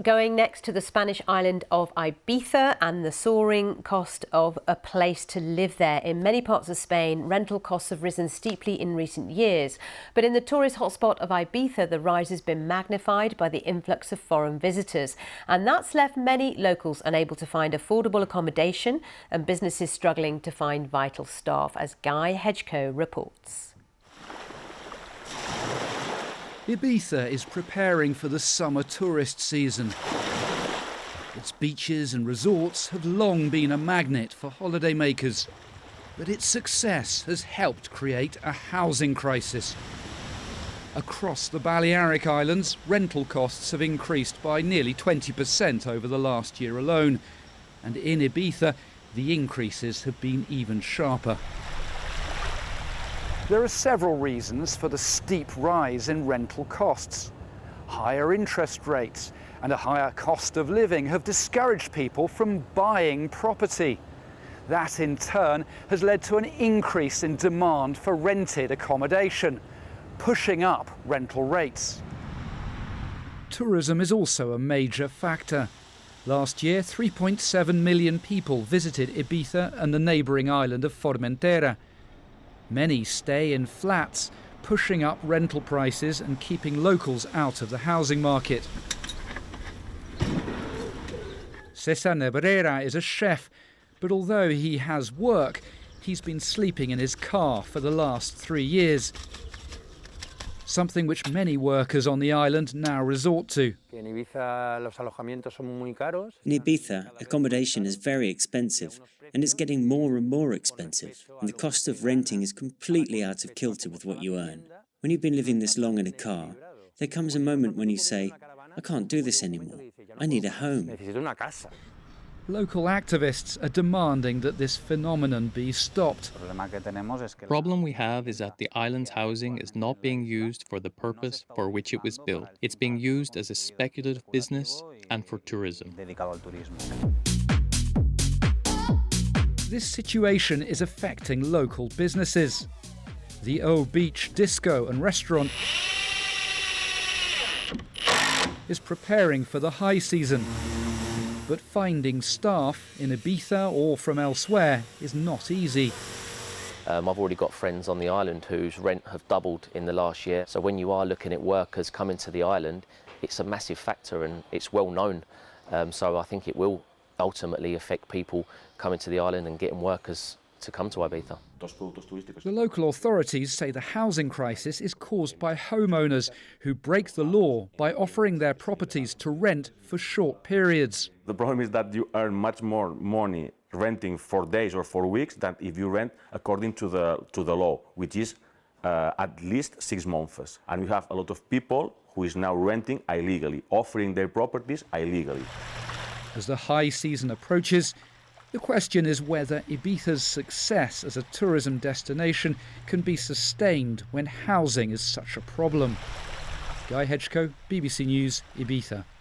Going next to the Spanish island of Ibiza and the soaring cost of a place to live there. In many parts of Spain, rental costs have risen steeply in recent years. But in the tourist hotspot of Ibiza, the rise has been magnified by the influx of foreign visitors. And that's left many locals unable to find affordable accommodation and businesses struggling to find vital staff, as Guy Hedgecoe reports. Ibiza is preparing for the summer tourist season. Its beaches and resorts have long been a magnet for holidaymakers, but its success has helped create a housing crisis. Across the Balearic Islands, rental costs have increased by nearly 20% over the last year alone, and in Ibiza, the increases have been even sharper. There are several reasons for the steep rise in rental costs. Higher interest rates and a higher cost of living have discouraged people from buying property. That in turn has led to an increase in demand for rented accommodation, pushing up rental rates. Tourism is also a major factor. Last year, 3.7 million people visited Ibiza and the neighbouring island of Formentera. Many stay in flats, pushing up rental prices and keeping locals out of the housing market. Cesar Nebrera is a chef, but although he has work, he's been sleeping in his car for the last 3 years. Something which many workers on the island now resort to. In Ibiza, accommodation is very expensive, and it's getting more and more expensive, and the cost of renting is completely out of kilter with what you earn. When you've been living this long in a car, there comes a moment when you say, I can't do this anymore, I need a home. Local activists are demanding that this phenomenon be stopped. The problem we have is that the island's housing is not being used for the purpose for which it was built. It's being used as a speculative business and for tourism. This situation is affecting local businesses. The O Beach Disco and Restaurant is preparing for the high season. But finding staff in Ibiza or from elsewhere is not easy. I've already got friends on the island whose rent have doubled in the last year. So when you are looking at workers coming to the island, it's a massive factor and it's well known. So I think it will ultimately affect people coming to the island and getting workers to come to Ibiza. The local authorities say the housing crisis is caused by homeowners who break the law by offering their properties to rent for short periods. The problem is that you earn much more money renting for days or for weeks than if you rent according to the law, which is at least 6 months. And we have a lot of people who is now renting illegally, offering their properties illegally. As the high season approaches, the question is whether Ibiza's success as a tourism destination can be sustained when housing is such a problem. Guy Hedgecoe, BBC News, Ibiza.